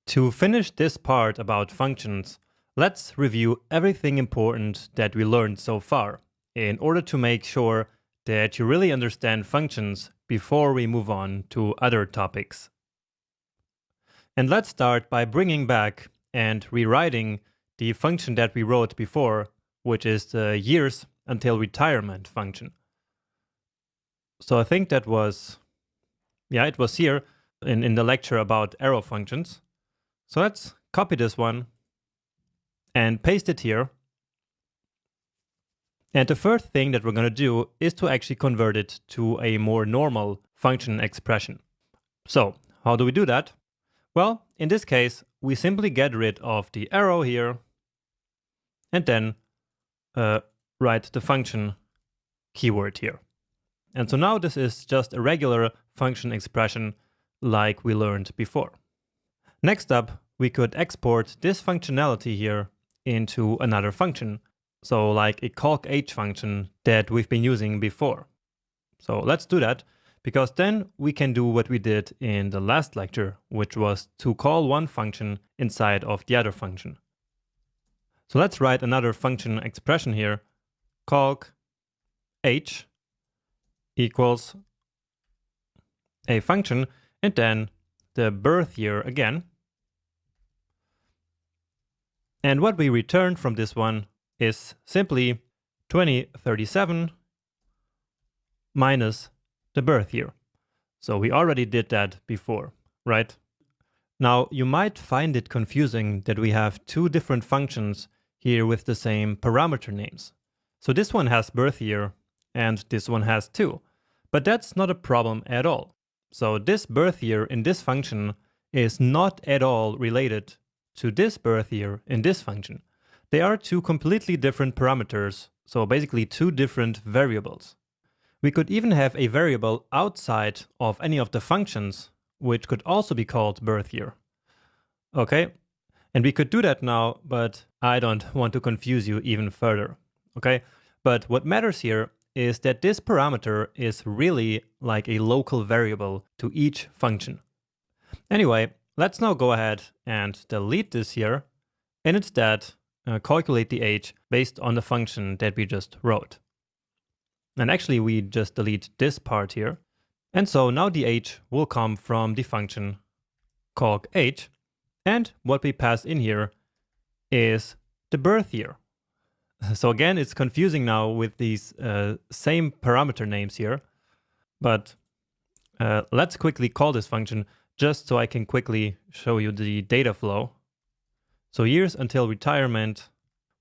To finish this part about functions, let's review everything important that we learned so far in order to make sure that you really understand functions before we move on to other topics. And let's start by bringing back and rewriting the function that we wrote before, which is the years until retirement function. So I think that was, it was here in the lecture about arrow functions. So let's copy this one and paste it here. And the first thing that we're going to do is to actually convert it to a more normal function expression. So how do we do that? Well, in this case, we simply get rid of the arrow here and then write the function keyword here. And so now this is just a regular function expression like we learned before. Next up, we could export this functionality here into another function. So like a calc_h function that we've been using before. So let's do that, because then we can do what we did in the last lecture, which was to call one function inside of the other function. So let's write another function expression here. Calc_h equals a function and then the birth year again. And what we return from this one is simply 2037 minus the birth year. So we already did that before, right? Now you might find it confusing that we have two different functions here with the same parameter names. So this one has birth year and this one has 2. But that's not a problem at all. So this birth year in this function is not at all related to this birth year in this function. They are two completely different parameters, so basically two different variables. We could even have a variable outside of any of the functions, which could also be called birth year. Okay, and we could do that now, but I don't want to confuse you even further. Okay, but what matters here is that this parameter is really like a local variable to each function. Anyway, let's now go ahead and delete this here and instead calculate the age based on the function that we just wrote. And actually we just delete this part here. And so now the age will come from the function calc_h, and what we pass in here is the birth year. So again, it's confusing now with these same parameter names here, but let's quickly call this function just so I can quickly show you the data flow. So years until retirement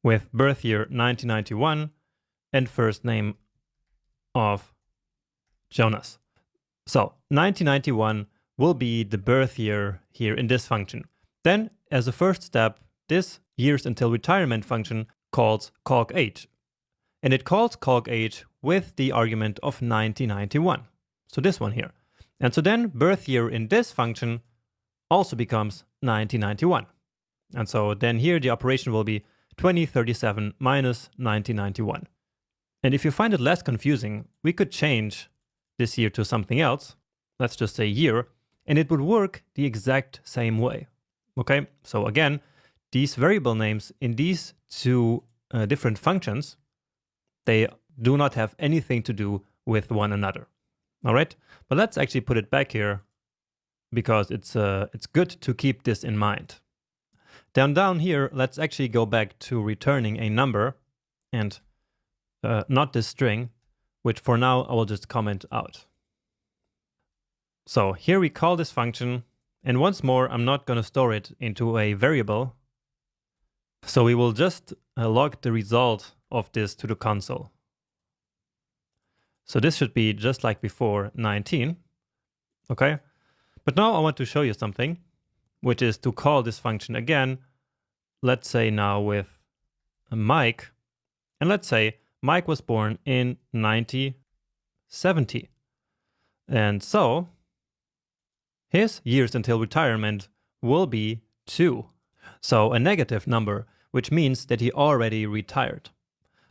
with birth year 1991 and first name of Jonas. So 1991 will be the birth year here in this function. Then as a first step, this years until retirement function calls calc_h. And it calls calc_h with the argument of 1991. So this one here. And so then birth year in this function also becomes 1991. And so then here the operation will be 2037 minus 1991. And if you find it less confusing, we could change this year to something else. Let's just say year, and it would work the exact same way. Okay, so again, these variable names in these two different functions, they do not have anything to do with one another. All right, but let's actually put it back here because it's good to keep this in mind. Down here, let's actually go back to returning a number and not this string, which for now I will just comment out. So here we call this function, and once more, I'm not going to store it into a variable. So we will just log the result of this to the console. So this should be just like before, 19. Okay, but now I want to show you something, which is to call this function again. Let's say now with Mike, and let's say Mike was born in 1970. And so his years until retirement will be 2. So a negative number, which means that he already retired.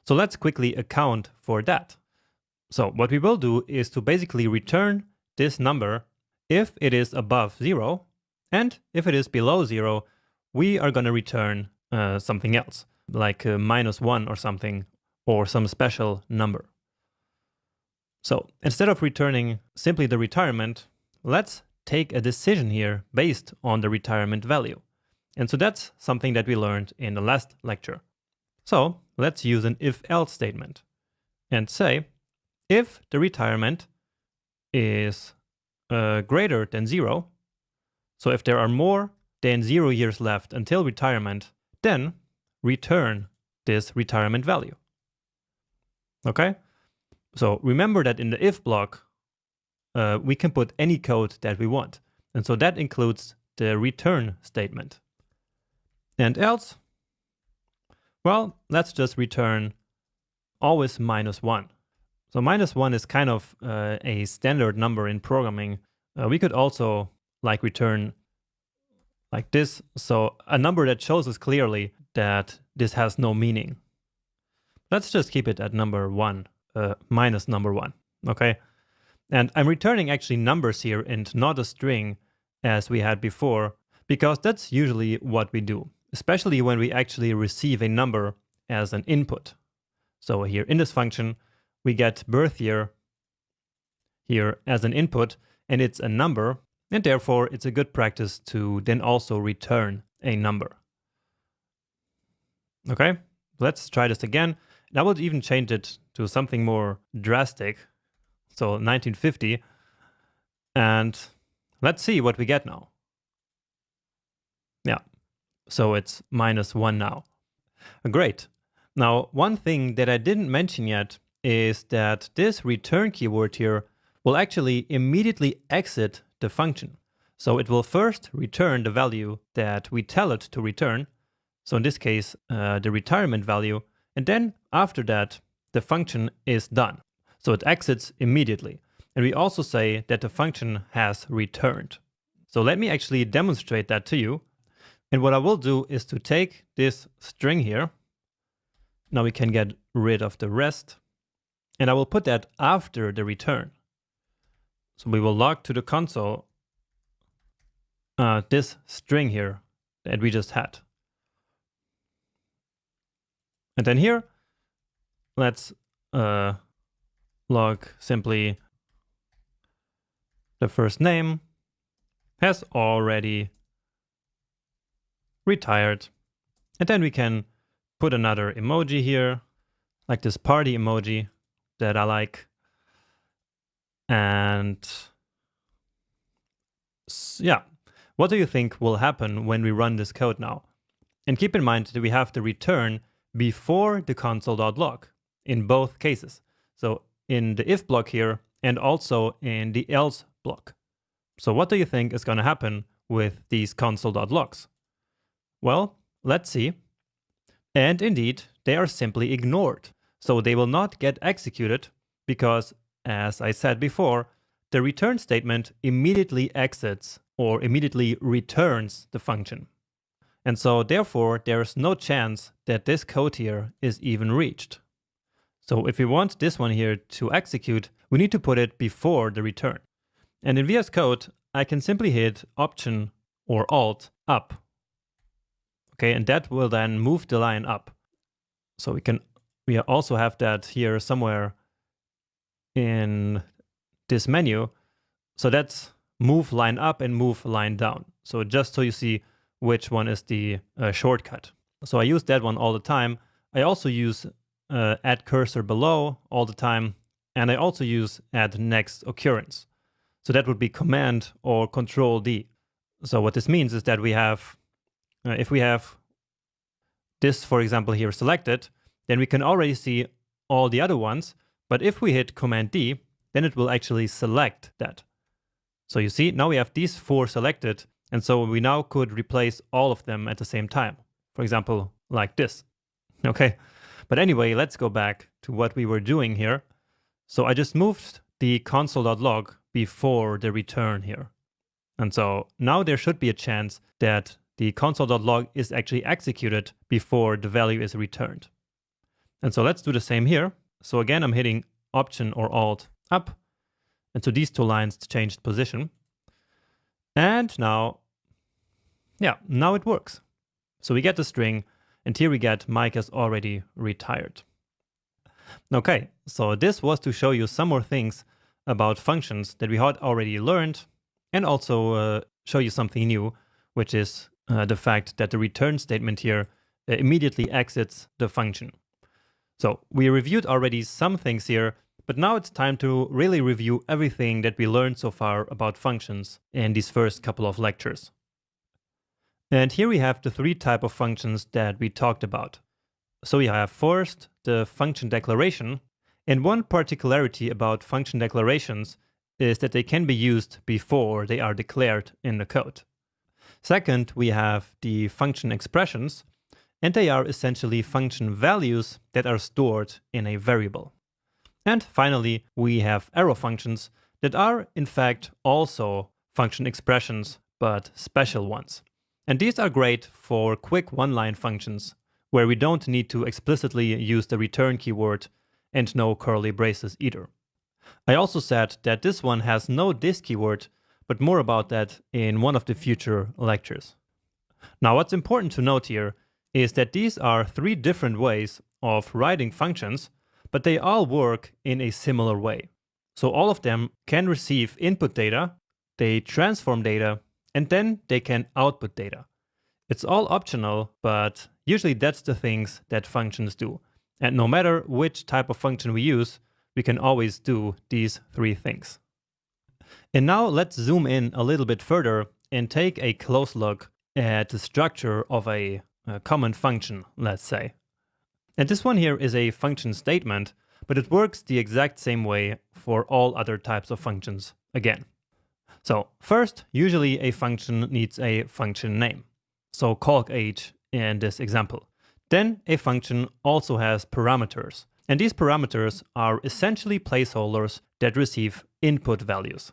So let's quickly account for that. So what we will do is to basically return this number if it is above 0 And if it is below 0, we are going to return something else, like -1 or something, or some special number. So instead of returning simply the retirement, let's take a decision here based on the retirement value. And so that's something that we learned in the last lecture. So let's use an if-else statement and say, if the retirement is greater than 0, so if there are more than 0 years left until retirement, then return this retirement value. Okay? So remember that in the if block, we can put any code that we want. And so that includes the return statement. And else, well, let's just return always -1. So -1 is kind of a standard number in programming. We could also like return like this. So a number that shows us clearly that this has no meaning. Let's just keep it at number 1, minus number 1, okay? And I'm returning actually numbers here and not a string as we had before, because that's usually what we do, especially when we actually receive a number as an input. So here in this function, we get birth year here as an input, and it's a number, and therefore it's a good practice to then also return a number. Okay, let's try this again. And I will even change it to something more drastic, so 1950, and let's see what we get now. Yeah, so it's -1 now. Great. Now, one thing that I didn't mention yet is that this return keyword here will actually immediately exit the function. So it will first return the value that we tell it to return. So in this case, the retirement value. And then after that, the function is done. So it exits immediately. And we also say that the function has returned. So let me actually demonstrate that to you. And what I will do is to take this string here. Now we can get rid of the rest. And I will put that after the return. So we will log to the console this string here that we just had. And then here, let's log simply the first name has already retired. And then we can put another emoji here, like this party emoji that I like. And yeah, what do you think will happen when we run this code now? And keep in mind that we have the return before the console.log in both cases. So in the if block here and also in the else block. So what do you think is going to happen with these console.logs? Well, let's see. And indeed, they are simply ignored. So they will not get executed because, as I said before, the return statement immediately exits or immediately returns the function. And so therefore, there's no chance that this code here is even reached. So if we want this one here to execute, we need to put it before the return. And in VS Code, I can simply hit Option or Alt up. Okay, and that will then move the line up. So we also have that here somewhere in this menu. So that's move line up and move line down. So just so you see which one is the shortcut. So I use that one all the time. I also use add cursor below all the time. And I also use add next occurrence. So that would be Command or Control D. So what this means is that we have, if we have this, for example, here selected, then we can already see all the other ones. But if we hit Command D, then it will actually select that. So you see, now we have these 4 selected. And so we now could replace all of them at the same time. For example, like this. Okay. But anyway, let's go back to what we were doing here. So I just moved the console.log before the return here. And so now there should be a chance that the console.log is actually executed before the value is returned. And so let's do the same here. So again, I'm hitting Option or Alt up. And so these 2 lines changed position. And now Yeah, now it works. So we get the string, and here we get Mike has already retired. Okay, so this was to show you some more things about functions that we had already learned, and also show you something new, which is the fact that the return statement here immediately exits the function. So we reviewed already some things here, but now it's time to really review everything that we learned so far about functions in these first couple of lectures. And here we have the three types of functions that we talked about. So we have first the function declaration, and one particularity about function declarations is that they can be used before they are declared in the code. Second, we have the function expressions, and they are essentially function values that are stored in a variable. And finally, we have arrow functions that are in fact also function expressions, but special ones. And these are great for quick one-line functions where we don't need to explicitly use the return keyword and no curly braces either. I also said that this one has no this keyword, but more about that in one of the future lectures. Now, what's important to note here is that these are three different ways of writing functions, but they all work in a similar way. So all of them can receive input data, they transform data, and then they can output data. It's all optional, but usually that's the things that functions do. And no matter which type of function we use, we can always do these three things. And now let's zoom in a little bit further and take a close look at the structure of a common function, let's say. And this one here is a function statement, but it works the exact same way for all other types of functions again. So first, usually a function needs a function name. So calc_h in this example. Then a function also has parameters. And these parameters are essentially placeholders that receive input values.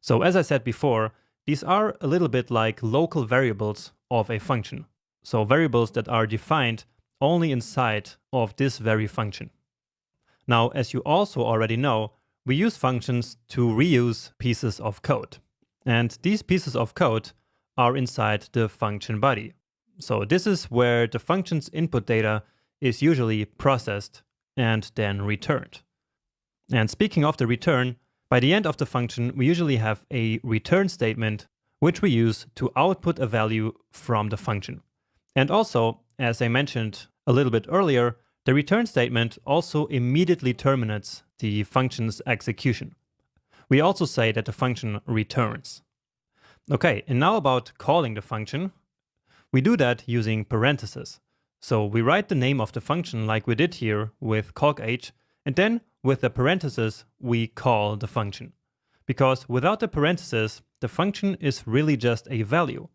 So as I said before, these are a little bit like local variables of a function. So variables that are defined only inside of this very function. Now, as you also already know, we use functions to reuse pieces of code. And these pieces of code are inside the function body. So this is where the function's input data is usually processed and then returned. And speaking of the return, by the end of the function, we usually have a return statement, which we use to output a value from the function. And also, as I mentioned a little bit earlier, the return statement also immediately terminates the function's execution. We also say that the function returns. Okay, and now about calling the function. We do that using parentheses. So we write the name of the function like we did here with calc_h, and then with the parentheses, we call the function. Because without the parentheses, the function is really just a value.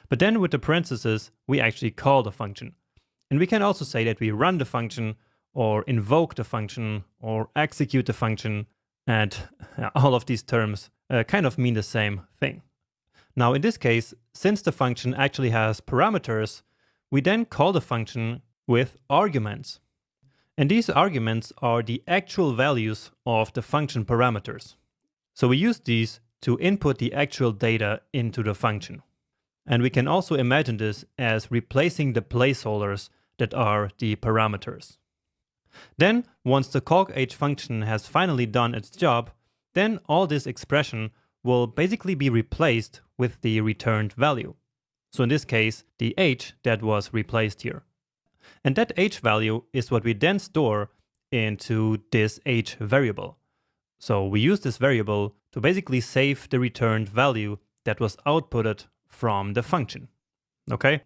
But then with the parentheses, we actually call the function. And we can also say that we run the function, or invoke the function, or execute the function, and all of these terms kind of mean the same thing. Now in this case, since the function actually has parameters, we then call the function with arguments. And these arguments are the actual values of the function parameters. So we use these to input the actual data into the function. And we can also imagine this as replacing the placeholders that are the parameters. Then, once the calc_h function has finally done its job, then all this expression will basically be replaced with the returned value. So in this case, the h that was replaced here. And that h value is what we then store into this h variable. So we use this variable to basically save the returned value that was outputted from the function. Okay?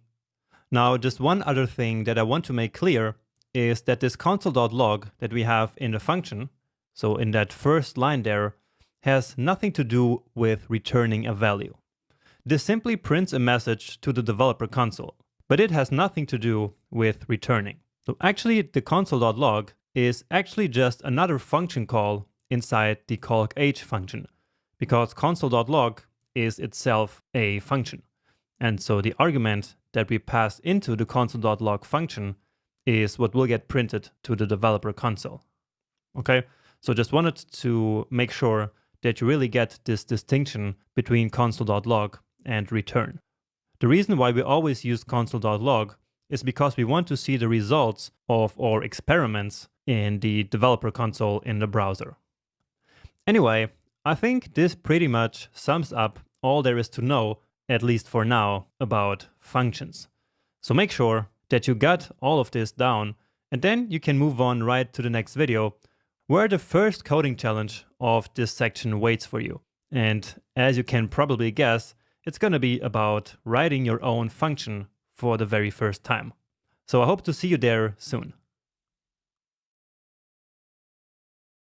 Now, just one other thing that I want to make clear is that this console.log that we have in the function, so in that first line there, has nothing to do with returning a value. This simply prints a message to the developer console, but it has nothing to do with returning. So actually, the console.log is actually just another function call inside the calc_h function, because console.log is itself a function. And so the argument that we pass into the console.log function is what will get printed to the developer console. Okay, so just wanted to make sure that you really get this distinction between console.log and return. The reason why we always use console.log is because we want to see the results of our experiments in the developer console in the browser. Anyway, I think this pretty much sums up all there is to know, at least for now, about functions. So make sure that you got all of this down, and then you can move on right to the next video, where the first coding challenge of this section waits for you. And as you can probably guess, it's going to be about writing your own function for the very first time. So I hope to see you there soon.